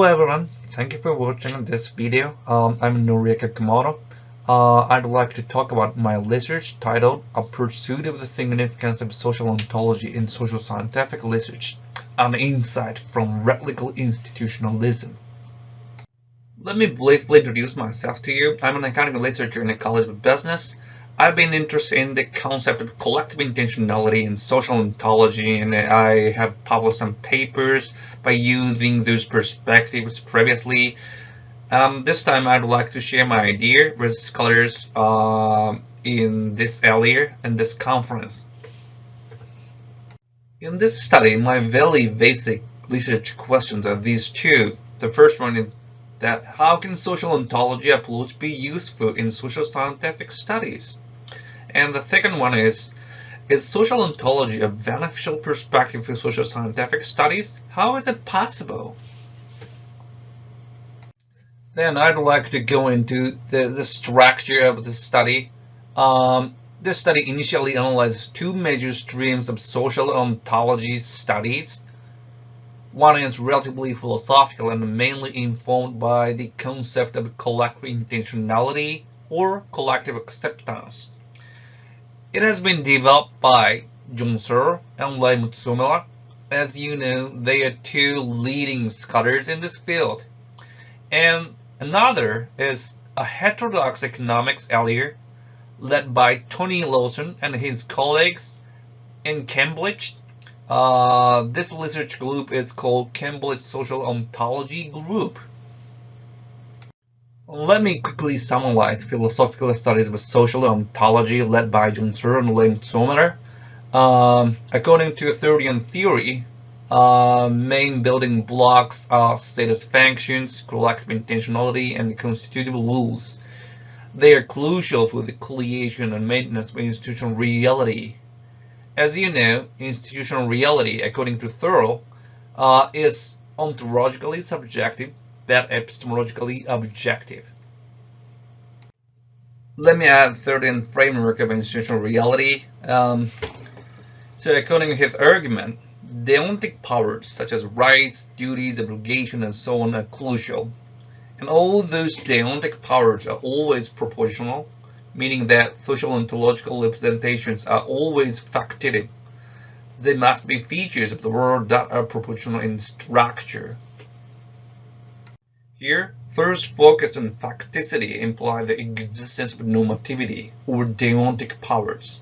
Hello everyone, thank you for watching this video. I'm Noriaki Okamoto. I'd like to talk about my research titled A Pursuit of the Significance of Social Ontology in Social Scientific Research, an Insight from Rhetorical Institutionalism. Let me briefly introduce myself to you. I'm an academic researcher in the College of Business. I've been interested in the concept of collective intentionality in social ontology, and I have published some papers by using those perspectives previously. This time I'd like to share my idea with scholars in this area and this conference. In this study, my very basic research questions are these two. The first one is that how can social ontology approach be useful in social scientific studies? And the second one is social ontology a beneficial perspective for social scientific studies? How is it possible? Then I'd like to go into the structure of the study. This study initially analyzes two major streams of social ontology studies. One is relatively philosophical and mainly informed by the concept of collective intentionality or collective acceptance. It has been developed by John Searle and Leigh Mutsumura. As you know, they are two leading scholars in this field. And another is a heterodox economics area led by Tony Lawson and his colleagues in Cambridge. This research group is called Cambridge Social Ontology Group. Let me quickly summarize philosophical studies of social ontology led by John Searle and Leigh Mutsumura. According to Thirdian theory, main building blocks are status functions, collective intentionality, and constitutive rules. They are crucial for the creation and maintenance of institutional reality. As you know, institutional reality, according to Searle, is ontologically subjective but epistemologically objective. Let me add Thirdian framework of institutional reality. So according to his argument, deontic powers such as rights, duties, obligations, and so on are crucial. And all those deontic powers are always proportional, meaning that social ontological representations are always factitive. They must be features of the world that are proportional in structure. Here, first focus on facticity implies the existence of normativity or deontic powers.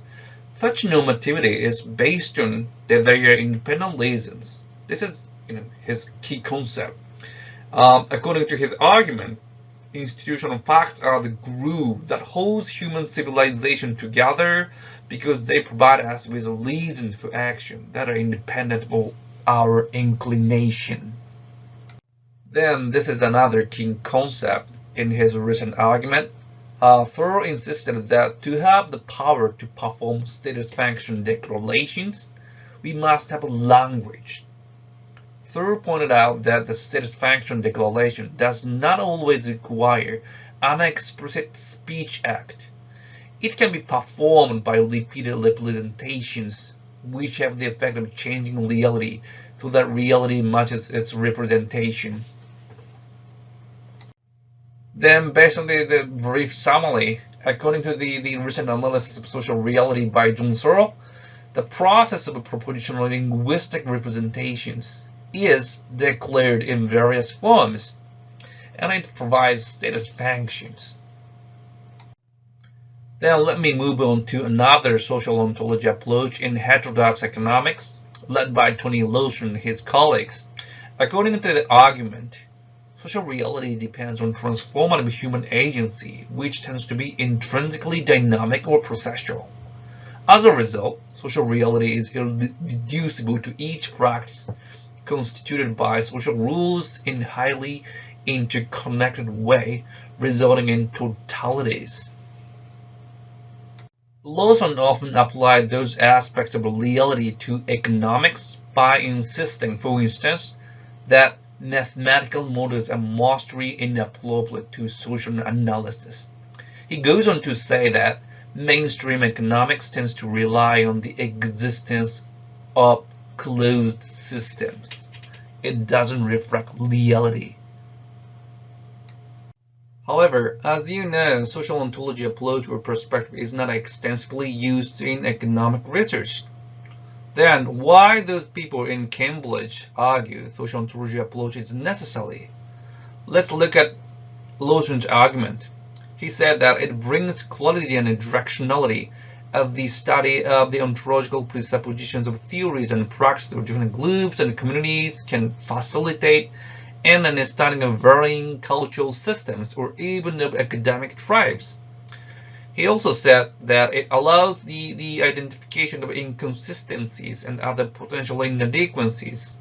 Such normativity is based on that they are independent reasons. This is his key concept. According to his argument, institutional facts are the glue that holds human civilization together because they provide us with reasons for action that are independent of our inclination. Then this is another key concept in his recent argument. Searle insisted that to have the power to perform status function declarations, we must have a language. Searle pointed out that the status function declaration does not always require an explicit speech act. It can be performed by repeated representations, which have the effect of changing reality so that reality matches its representation. Then, based on the brief summary, according to the recent analysis of social reality by John Searle, the process of propositional linguistic representations is declared in various forms, and it provides status functions. Then let me move on to another social ontology approach in heterodox economics, led by Tony Lawson and his colleagues. According to the argument, social reality depends on transformative human agency, which tends to be intrinsically dynamic or processual. As a result, social reality is irreducible to each practice, constituted by social rules in a highly interconnected way, resulting in totalities. Lawson often applied those aspects of reality to economics by insisting, for instance, that mathematical models are mostly inappropriate to social analysis. He goes on to say that mainstream economics tends to rely on the existence of closed systems. It doesn't reflect reality. However, as you know, social ontology approach or perspective is not extensively used in economic research. Then why those people in Cambridge argue social ontology approach is necessary? Let's look at Lawsons Argument. He said that it brings clarity and directionality of the study of the ontological presuppositions of theories and practices of different groups and communities, can facilitate an understanding of varying cultural systems or even of academic tribes. He also said that it allows the identification of inconsistencies and other potential inadequacies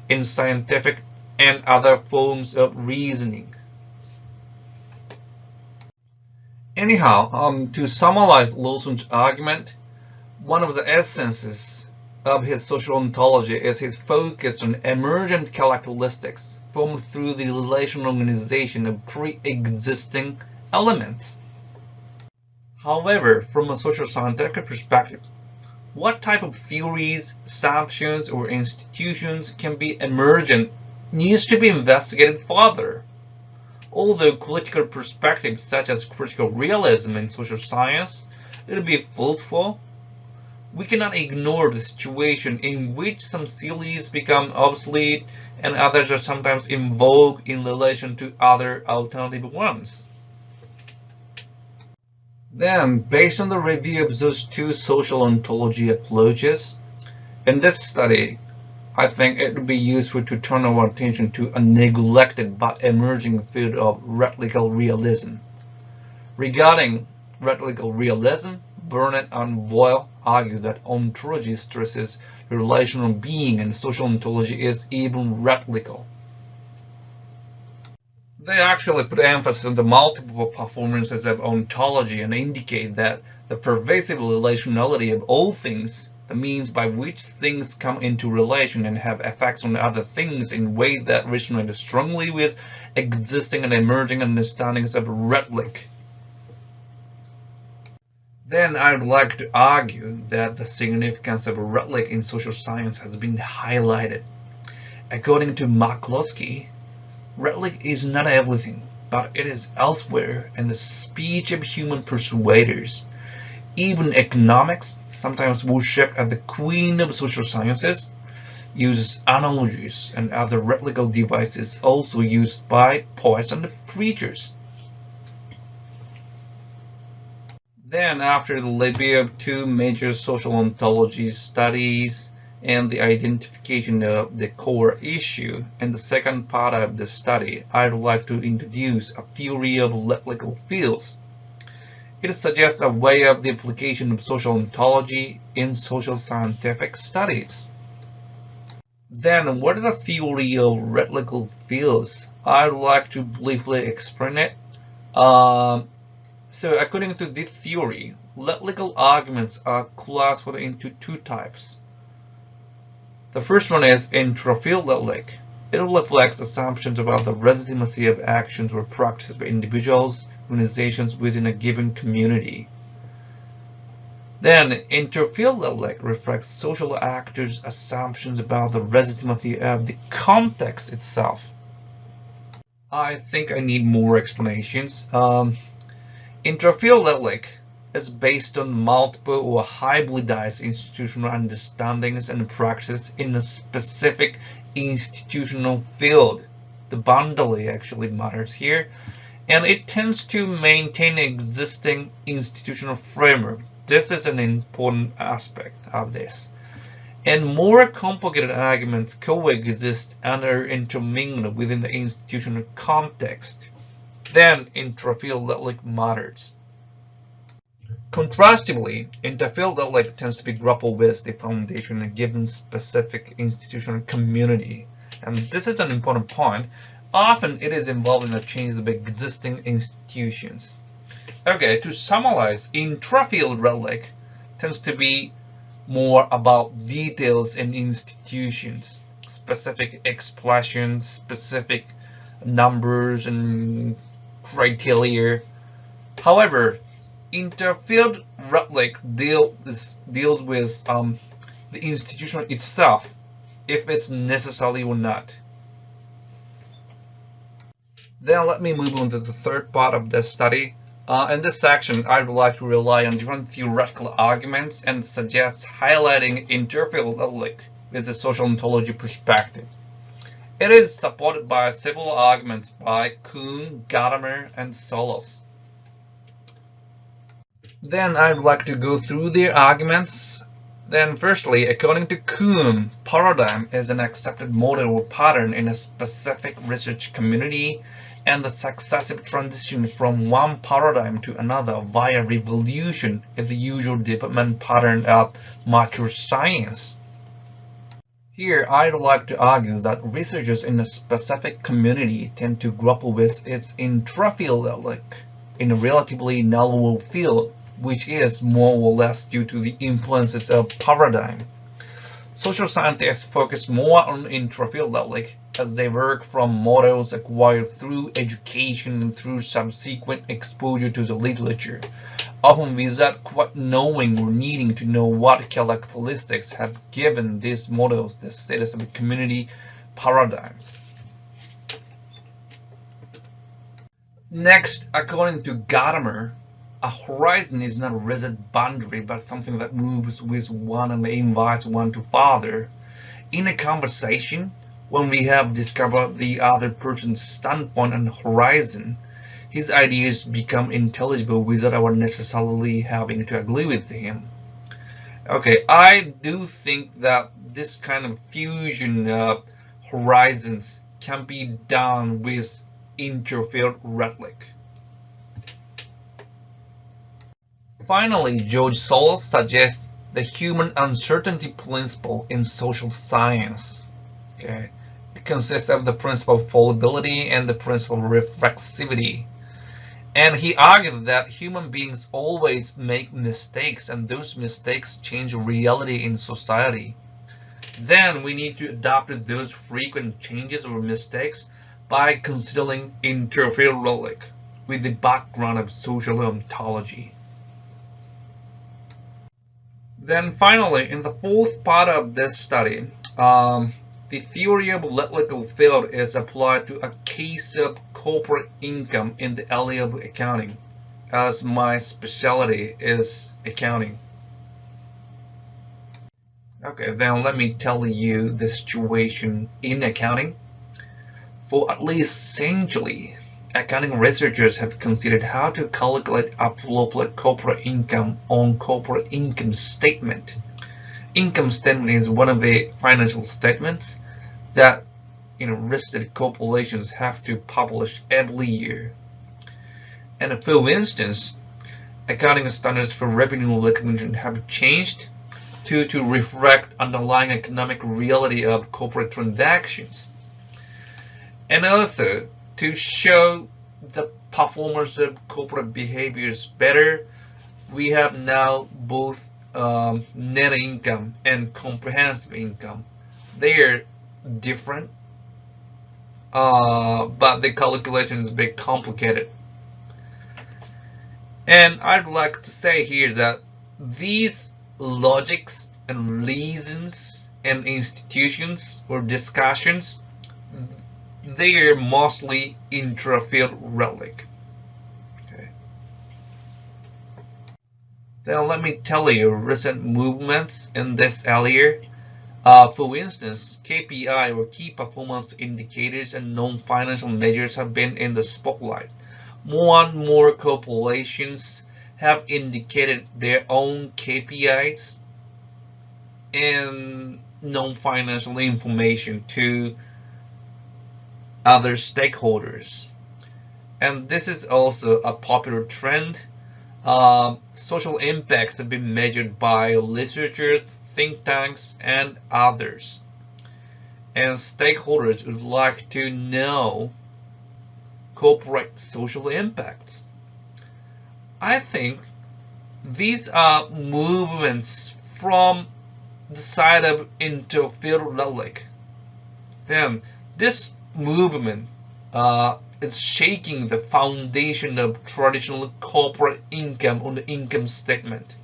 in scientific and other forms of reasoning. Anyhow, to summarize Lawsons' argument, one of the essences of his social ontology is his focus on emergent characteristics formed through the relational organization of pre-existing elements. However, from a social scientific perspective, what type of theories, assumptions, or institutions can be emergent needs to be investigated further. Although critical perspectives such as critical realism in social science will be fruitful, we cannot ignore the situation in which some theories become obsolete and others are sometimes in vogue in relation to other alternative ones. Then, based on the review of those two social ontology approaches, in this study, I think it would be useful to turn our attention to a neglected but emerging field of rhetorical realism. Regarding rhetorical realism, Burnett and Boyle argue that ontology stresses the relational being and social ontology is even rhetorical. They actually put emphasis on the multiple performances of ontology and indicate that the pervasive relationality of all things, the means by which things come into relation and have effects on other things in ways that resonate strongly with existing and emerging understandings of rhetoric. Then I would like to argue that the significance of rhetoric in social science has been highlighted. According to McCloskey, rhetoric is not everything, but it is elsewhere in the speech of human persuaders. Even economics, sometimes worshipped as the queen of social sciences, uses analogies and other rhetorical devices also used by poets and preachers. Then, after the review of two major social ontology studies and the identification of the core issue, in the second part of the study, I'd like to introduce a theory of rhetorical fields. It suggests a way of the application of social ontology in social scientific studies. Then, what is the theory of rhetorical fields? I'd like to briefly explain it. So, according to this theory, rhetorical arguments are classified into two types. The first one is Entrophyla rhetoric. It reflects assumptions about the legitimacy of actions or practices by individuals, organizations within a given community. Then, Entrophyla rhetoric reflects social actors' assumptions about the legitimacy of the context itself. I think I need more explanations. Entrophyla rhetoric is based on multiple or hybridized institutional understandings and practices in a specific institutional field. The boundary actually matters here, and it tends to maintain existing institutional framework. This is an important aspect of this. And more complicated arguments coexist and are intermingled within the institutional context. Then Entrophyla rhetoric matters. Contrastively, Entrophyla rhetoric tends to be grappled with the foundation of a given specific institutional community. And this is an important point. Often it is involved in a change of existing institutions. Okay, to summarize, Entrophyla rhetoric tends to be more about details and institutions, specific expressions, specific numbers and criteria. However, Entrophyla rhetoric deals with the institution itself, if it's necessary or not. Then let me move on to the third part of this study. In this section, I would like to rely on different theoretical arguments and suggest highlighting Entrophyla with the social ontology perspective. It is supported by several arguments by Kuhn, Gadamer, and Solos. Then I would like to go through their arguments. Then firstly, according to Kuhn, paradigm is an accepted model or pattern in a specific research community, and the successive transition from one paradigm to another via revolution is the usual development pattern of mature science. Here, I'd like to argue that researchers in a specific community tend to grapple with its introphylic in a relatively narrow field, which is more or less due to the influences of paradigm. Social scientists focus more on introphylic as they work from models acquired through education and through subsequent exposure to the literature, often without quite knowing or needing to know what characteristics have given these models the status of community paradigms. Next, according to Gadamer, a horizon is not a rigid boundary, but something that moves with one and invites one to further. In a conversation, when we have discovered the other person's standpoint and horizon, his ideas become intelligible without our necessarily having to agree with him. Okay, I do think that this kind of fusion of horizons can be done with interfered Redlich. Finally, George Soros suggests the human uncertainty principle in social science. Okay, it consists of the principle of fallibility and the principle of reflexivity. And he argued that human beings always make mistakes, and those mistakes change reality in society. Then we need to adapt those frequent changes or mistakes by considering interferolic with the background of social ontology. Then finally, in the fourth part of this study, the theory of Redlich field is applied to a case of corporate income in the area of accounting, as my specialty is accounting. Okay, then let me tell you the situation in accounting. For at least century, accounting researchers have considered how to calculate appropriate corporate income on corporate income statement. Income statement is one of the financial statements that listed corporations have to publish every year. And for instance, accounting standards for revenue recognition have changed to reflect underlying economic reality of corporate transactions. And also, to show the performance of corporate behaviors better, we have now both net income and comprehensive income. They are different, but the calculation is a bit complicated. And I'd like to say here that these logics and reasons and institutions or discussions, they are mostly intrafield relic. Okay. Then let me tell you recent movements in this area. For instance, KPI or key performance indicators and non-financial measures have been in the spotlight. More and more corporations have indicated their own KPIs and non-financial information to other stakeholders. And this is also a popular trend. Social impacts have been measured by researchers, think tanks, and others. And stakeholders would like to know corporate social impacts. I think these are movements from the side of interferolic. Then this movement is shaking the foundation of traditional corporate income on the income statement.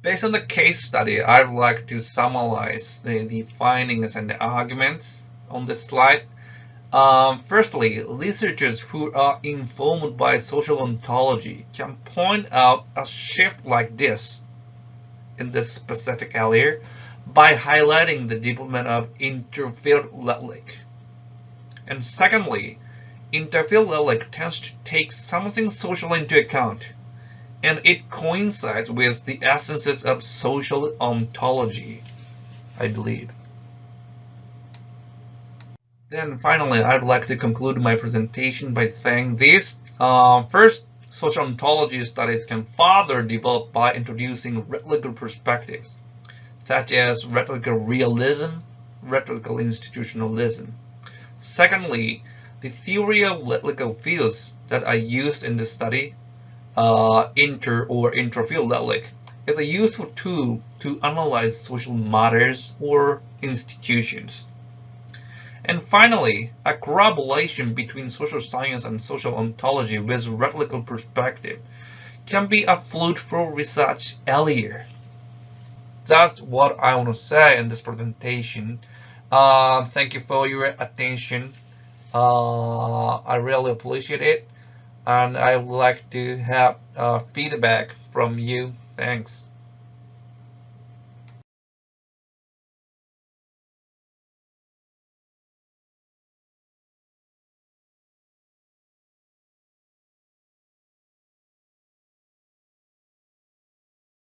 Based on the case study, I would like to summarize the findings and the arguments on this slide. Firstly, researchers who are informed by social ontology can point out a shift like this in this specific area by highlighting the development of Redlich. And secondly, Entrophyla tends to take something social into account, and it coincides with the essences of social ontology, I believe. Then finally, I'd like to conclude my presentation by saying this. First, social ontology studies can further develop by introducing rhetorical perspectives, such as rhetorical realism, rhetorical institutionalism. Secondly, the theory of rhetorical fields that are used in this study, introfield Redlich, is a useful tool to analyze social matters or institutions. And finally, a correlation between social science and social ontology with rhetorical perspective can be a fruitful research area. That's what I want to say in this presentation. Thank you for your attention. I really appreciate it, and I would like to have feedback from you. Thanks.